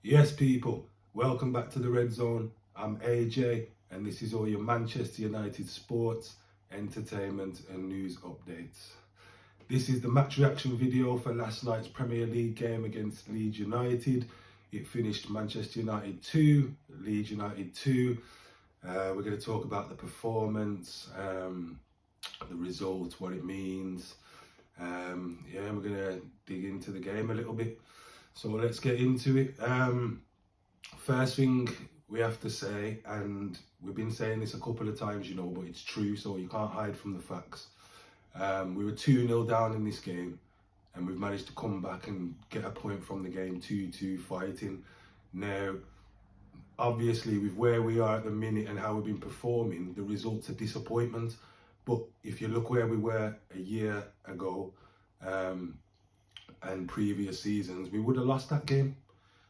Yes, people, welcome back to the Red Zone. I'm AJ, and this is all your Manchester United sports, entertainment, and news updates. This is the match reaction video for last night's Premier League game against Leeds United. It finished Manchester United 2, Leeds United 2. We're going to talk about the performance, the result, what it means. We're going to dig into the game a little bit. So let's get into it. First thing we have to say, and we've been saying this a couple of times, but it's true, so you can't hide from the facts. We were 2-0 down in this game, and we've managed to come back and get a point from the game, 2-2 fighting. Now, obviously, with where we are at the minute and how we've been performing, the results are disappointment. But if you look where we were a year ago, and previous seasons, we would have lost that game.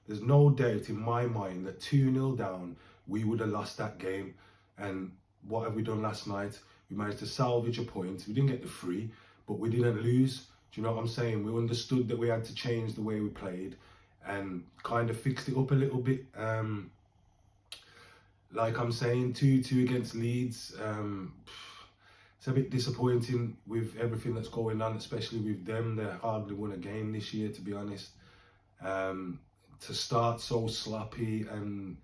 There's no doubt in my mind that 2-0 down, we would have lost that game. And what have we done last night? We managed to salvage a point. We didn't get the free, but we didn't lose. Do you know what I'm saying? We understood that we had to change the way we played and kind of fixed it up a little bit. Like I'm saying, 2-2 against Leeds. It's a bit disappointing with everything that's going on, especially with them. They hardly won a game this year, to be honest. To start so sloppy and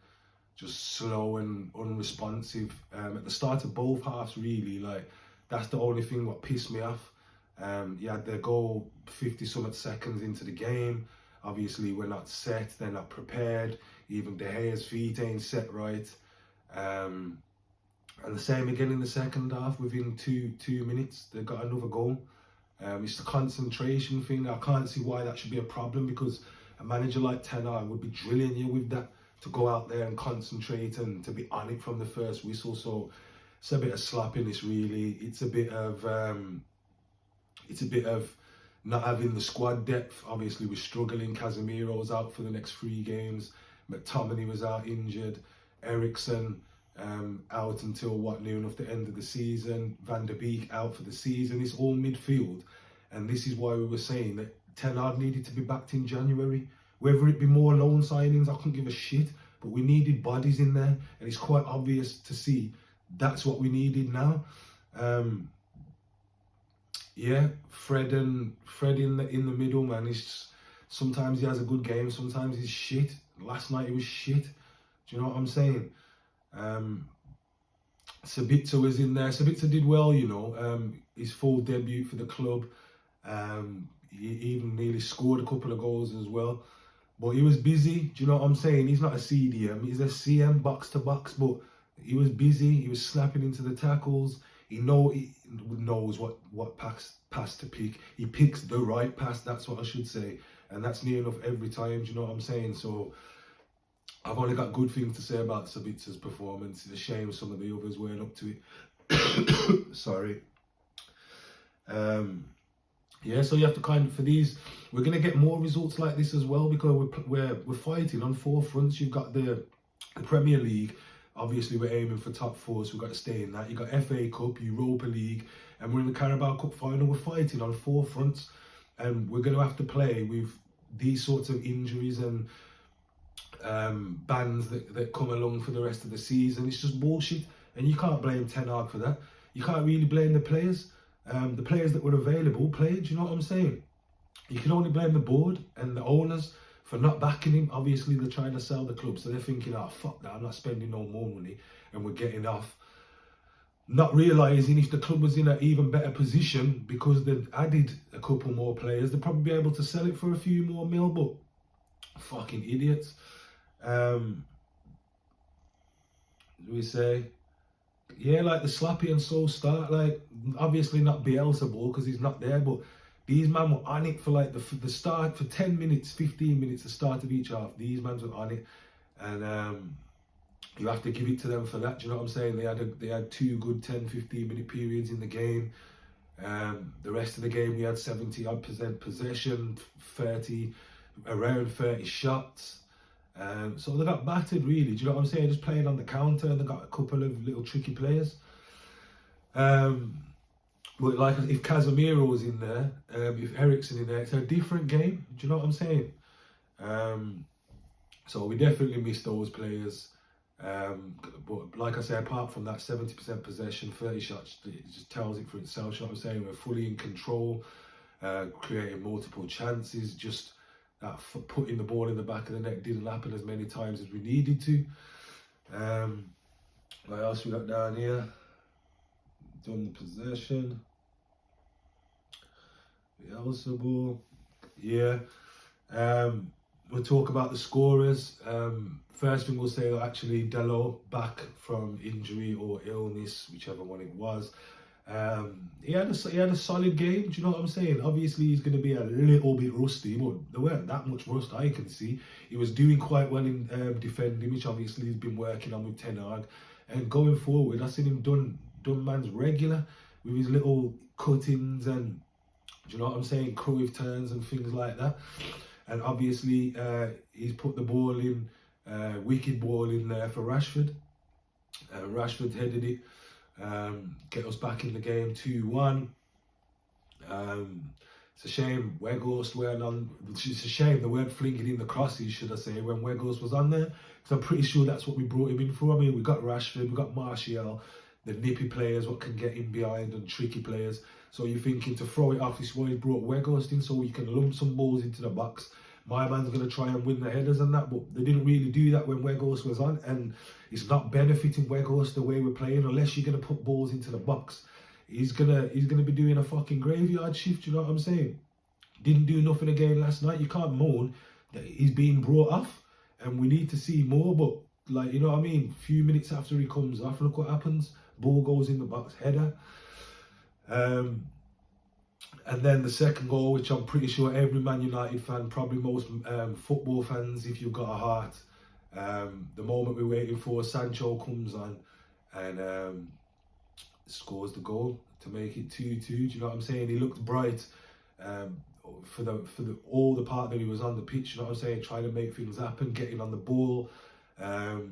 just slow and unresponsive at the start of both halves, really, that's the only thing what pissed me off. You had their goal 50-something seconds into the game. Obviously, we're not set, they're not prepared. Even De Gea's feet ain't set right. And the same again in the second half. Within two minutes, they got another goal. It's the concentration thing. I can't see why that should be a problem, because a manager like Ten Hag would be drilling you with that, to go out there and concentrate and to be on it from the first whistle. So it's a bit of slappiness, really. It's a bit of not having the squad depth. Obviously, we're struggling. Casemiro's out for the next 3 games. McTominay was out injured. Eriksen out until near enough the end of the season. Van der Beek out for the season. It's all midfield, and this is why we were saying that Ten Hag needed to be backed in January. Whether it be more loan signings, I couldn't give a shit, but we needed bodies in there, and it's quite obvious to see that's what we needed now. Fred in the middle, man. Sometimes he has a good game, sometimes he's shit. Last night he was shit. Do you know what I'm saying? Sabitzer was in there. Sabitzer did well, his full debut for the club. He even nearly scored a couple of goals as well. But he was busy, do you know what I'm saying? He's not a CDM, he's a CM box to box, but he was busy, he was snapping into the tackles. He knows what pass to pick. He picks the right pass, that's what I should say. And that's near enough every time, do you know what I'm saying? So I've only got good things to say about Sabitzer's performance. It's a shame some of the others weren't up to it. Sorry. So you have to for these, we're going to get more results like this as well, because we're fighting on 4 fronts. You've got the Premier League. Obviously, we're aiming for top 4, so we've got to stay in that. You've got FA Cup, Europa League, and we're in the Carabao Cup final. We're fighting on 4 fronts, and we're going to have to play with these sorts of injuries and bans that come along for the rest of the season. It's just bullshit, and you can't blame Ten Hag for that. You can't really blame the players. The players that were available played, do you know what I'm saying? You can only blame the board and the owners for not backing him. Obviously, they're trying to sell the club, so they're thinking, oh, fuck that, I'm not spending no more money, and we're getting off. Not realising if the club was in an even better position, because they'd added a couple more players, they'd probably be able to sell it for a few more mil, but fucking idiots. We say, like the slappy and slow start, obviously not Bielsa ball because he's not there, but these men were on it for the start, for 10 minutes, 15 minutes, the start of each half. These men were on it, and you have to give it to them for that. Do you know what I'm saying? They had 2 good 10-15 minute periods in the game. The rest of the game we had 70% possession, around 30 shots. So they got battered, really. Do you know what I'm saying? Just playing on the counter. They got a couple of little tricky players. But if Casemiro was in there, if Eriksen in there, it's a different game. Do you know what I'm saying? So we definitely miss those players. But like I said, apart from that 70% possession, 30 shots, it just tells it for itself. You know what I'm saying? We're fully in control, creating multiple chances. Just that putting the ball in the back of the net didn't happen as many times as we needed to. What else we got down here? Done the possession. The also ball. Yeah. We'll talk about the scorers. First thing we'll say, actually, Dello back from injury or illness, whichever one it was. He had a solid game. Do you know what I'm saying? Obviously, he's going to be a little bit rusty, but there weren't that much rust I can see. He was doing quite well in defending, which obviously he's been working on with Ten Hag. And going forward, I've seen him done man's regular with his little cuttings and, do you know what I'm saying, Cruyff turns and things like that. And obviously, he's put the ball in, wicked ball in there for Rashford. Rashford headed it, get us back in the game 2-1. It's a shame Weghorst weren't on. It's a shame they weren't flinging in the crosses, should I say, when Weghorst was on there. Because I'm pretty sure that's what we brought him in for. I mean, we got Rashford, we got Martial, the nippy players, what can get in behind, and tricky players. So you're thinking to throw it off, this is why he brought Weghorst in, so we can lump some balls into the box. My man's going to try and win the headers and that, but they didn't really do that when Weghorst was on, and it's not benefiting Weghorst the way we're playing unless you're going to put balls into the box. He's gonna be doing a fucking graveyard shift, you know what I'm saying? Didn't do nothing again last night. You can't moan that he's being brought off, and we need to see more, but like, you know what I mean? A few minutes after he comes off, look what happens. Ball goes in the box, header. And then the second goal, which I'm pretty sure every Man United fan, probably most football fans, if you've got a heart, the moment we're waiting for, Sancho comes on and scores the goal to make it 2-2. Do you know what I'm saying? He looked bright for all the part that he was on the pitch. You know what I'm saying? Trying to make things happen, getting on the ball.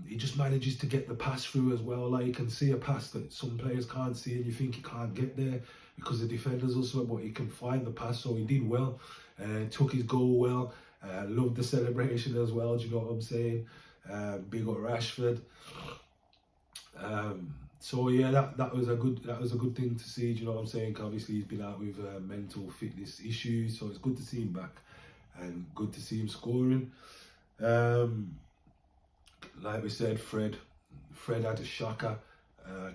He just manages to get the pass through as well. Like, you can see a pass that some players can't see, and you think he can't get there because the defenders also, but he can find the pass. So he did well, took his goal well. Loved the celebration as well. Do you know what I'm saying? Big up Rashford. So yeah, that was a good thing to see. Do you know what I'm saying? Obviously, he's been out with mental fitness issues, so it's good to see him back and good to see him scoring. Like we said, Fred had a shocker.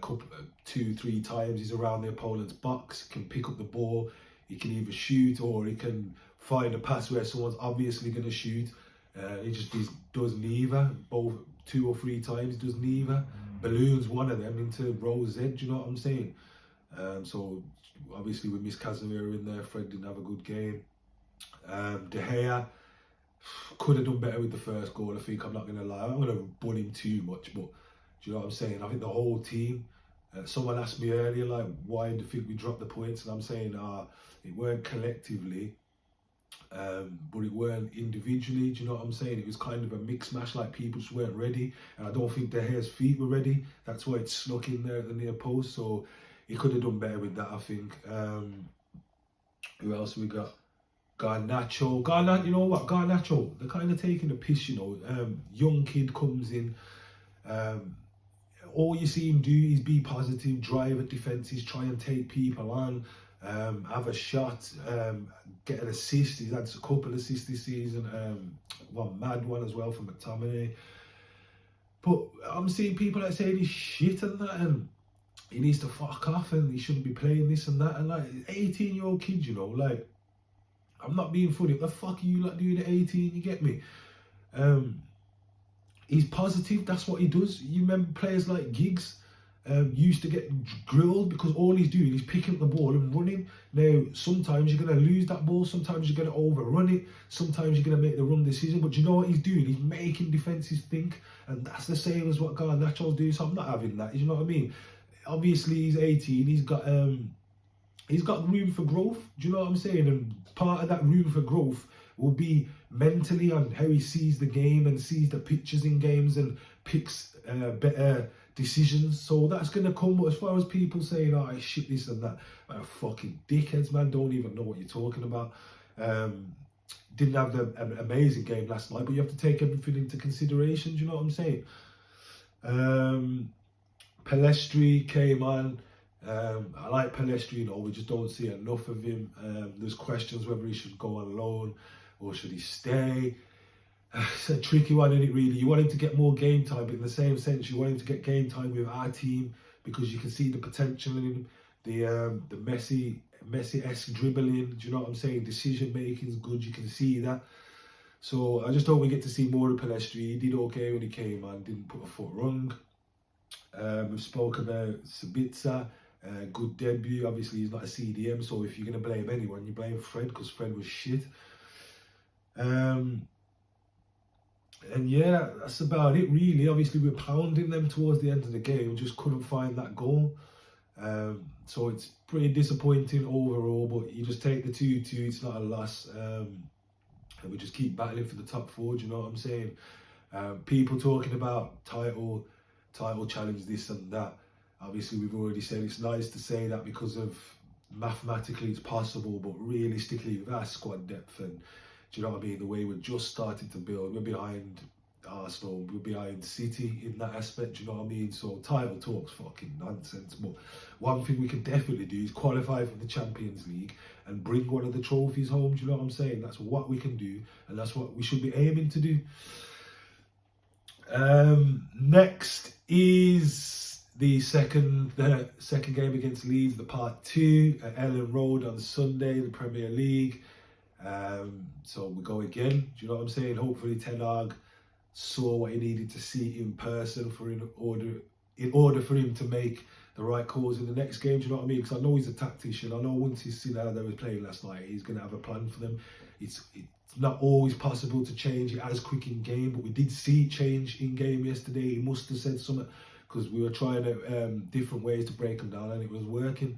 Couple, 2-3 times he's around the opponent's box, can pick up the ball, he can either shoot or he can find a pass where someone's obviously going to shoot. He just does neither. Both 2 or 3 times he does neither. Balloons one of them into Rose Z, do you know what I'm saying? So obviously we missed Casemiro in there. Fred didn't have a good game. De Gea could have done better with the first goal, I think. I'm not going to lie, I'm going to bun him too much, but do you know what I'm saying? I think the whole team, someone asked me earlier, like, why do you think we dropped the points? And I'm saying, it weren't collectively, but it weren't individually. Do you know what I'm saying? It was kind of a mixed match, like people just weren't ready. And I don't think De Gea's feet were ready. That's why it snuck in there at the near post. So he could have done better with that, I think. Who else we got? Garnacho, you know what? Garnacho, they're kind of taking the piss, you know. Young kid comes in. All you see him do is be positive, drive at defences, try and take people on, have a shot, get an assist. He's had a couple of assists this season, one mad one as well from McTominay. But I'm seeing people that saying he's shit and that, and he needs to fuck off and he shouldn't be playing this and that. And like, 18-year-old kid, you know, like, I'm not being funny. What the fuck are you like doing at 18? You get me? He's positive, that's what he does. You remember players like Giggs used to get grilled because all he's doing is picking up the ball and running. Now, sometimes you're going to lose that ball, sometimes you're going to overrun it, sometimes you're going to make the wrong decision, but you know what he's doing? He's making defences think, and that's the same as what Garnacho's doing, so I'm not having that, you know what I mean? Obviously, he's 18, he's got room for growth, do you know what I'm saying? And part of that room for growth will be mentally on how he sees the game and sees the pictures in games and picks better decisions. So that's going to come. As far as people saying, oh, shit, this and that, fucking dickheads, man, don't even know what you're talking about. didn't have an amazing game last night, but you have to take everything into consideration. Do you know what I'm saying? Pelestri came on. I like Pelestri, you know, we just don't see enough of him. There's questions whether he should go on loan or should he stay. It's a tricky one, isn't it, really? You want him to get more game time, but in the same sense, you want him to get game time with our team because you can see the potential in him, the Messi-esque dribbling, do you know what I'm saying? Decision making is good, you can see that. So I just hope we get to see more of Pelestri. He did okay when he came on, didn't put a foot wrong. We've spoke about Sabitzer, good debut. Obviously, he's not a CDM, so if you're going to blame anyone, you blame Fred because Fred was shit. And yeah, that's about it really. Obviously, we're pounding them towards the end of the game. We just couldn't find that goal. So it's pretty disappointing overall, but you just take the 2-2. It's not a loss. And we just keep battling for the top four. Do you know what I'm saying? People talking about title challenge, this and that. Obviously, we've already said it's nice to say that because of mathematically it's possible, but realistically with our squad depth and, do you know what I mean, the way we're just starting to build, we're behind Arsenal, we're behind City in that aspect, do you know what I mean? So title talk's fucking nonsense, but one thing we can definitely do is qualify for the Champions League and bring one of the trophies home, do you know what I'm saying? That's what we can do, and that's what we should be aiming to do. Next is the second game against Leeds, the part 2 at Ellen Road on Sunday, the Premier League. So we go again, do you know what I'm saying? Hopefully Ten Hag saw what he needed to see in person in order for him to make the right calls in the next game, do you know what I mean? Because I know he's a tactician. I know once he's seen how they were playing last night, he's going to have a plan for them. It's not always possible to change it as quick in game, but we did see change in game yesterday. He must have said something because we were trying different ways to break them down and it was working.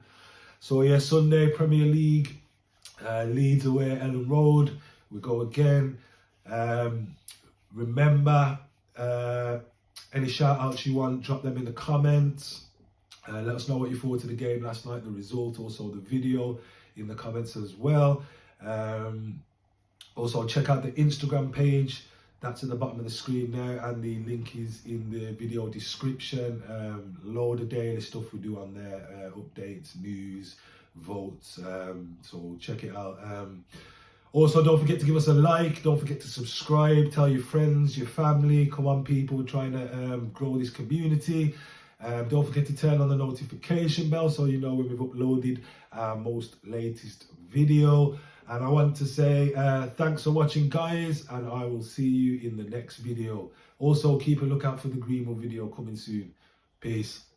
So yeah, Sunday, Premier League, Leeds away at Ellen Road. We go again. Remember, any shout outs you want, drop them in the comments. Let us know what you thought of the game last night, the result, also the video in the comments as well. Also, check out the Instagram page. That's at the bottom of the screen now, and the link is in the video description. Load of daily stuff we do on there, updates, news, votes. So check it out. Also, don't forget to give us a like. Don't forget to subscribe. Tell your friends, your family. Come on, people. We're trying to grow this community. Don't forget to turn on the notification bell so you know when we've uploaded our most latest video. And I want to say thanks for watching, guys, and I will see you in the next video. Also, keep a lookout for the Greenwood video coming soon. Peace.